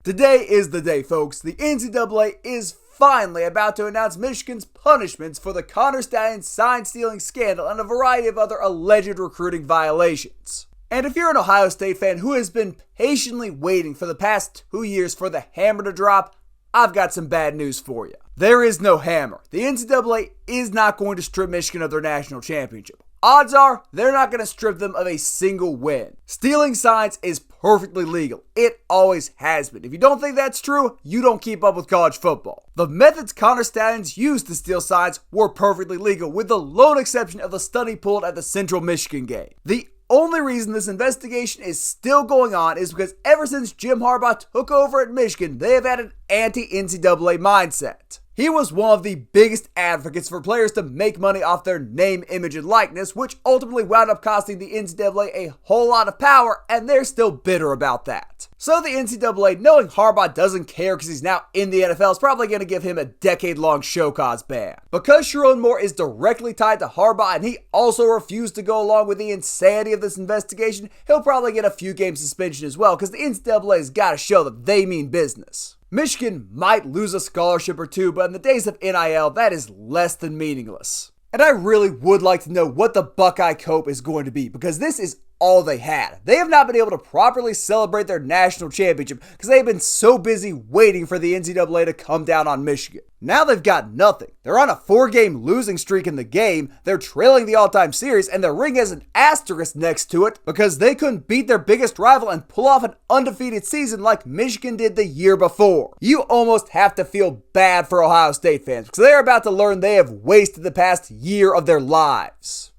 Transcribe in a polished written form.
Today is the day, folks. The NCAA is finally about to announce Michigan's punishments for the Connor Stalions sign-stealing scandal and a variety of other alleged recruiting violations. And if you're an Ohio State fan who has been patiently waiting for the past 2 years for the hammer to drop, I've got some bad news for you. There is no hammer. The NCAA is not going to strip Michigan of their national championship. Odds are, they're not going to strip them of a single win. Stealing signs is perfectly legal. It always has been. If you don't think that's true, you don't keep up with college football. The methods Connor Stalions used to steal signs were perfectly legal, with the lone exception of the stunt he pulled at the Central Michigan game. The only reason this investigation is still going on is because ever since Jim Harbaugh took over at Michigan, they have had an anti-NCAA mindset. He was one of the biggest advocates for players to make money off their name, image, and likeness, which ultimately wound up costing the NCAA a whole lot of power, and they're still bitter about that. So the NCAA, knowing Harbaugh doesn't care because he's now in the NFL, is probably going to give him a decade-long show cause ban. Because Sherrone Moore is directly tied to Harbaugh and he also refused to go along with the insanity of this investigation, he'll probably get a few game suspension as well because the NCAA has got to show that they mean business. Michigan might lose a scholarship or two, but in the days of NIL, that is less than meaningless. And I really would like to know what the Buckeye Cope is going to be, because this is all they had. They have not been able to properly celebrate their national championship because they've been so busy waiting for the NCAA to come down on Michigan. Now they've got nothing. They're on a 4-game losing streak in the game, they're trailing the all-time series, and their ring has an asterisk next to it because they couldn't beat their biggest rival and pull off an undefeated season like Michigan did the year before. You almost have to feel bad for Ohio State fans because they're about to learn they have wasted the past year of their lives.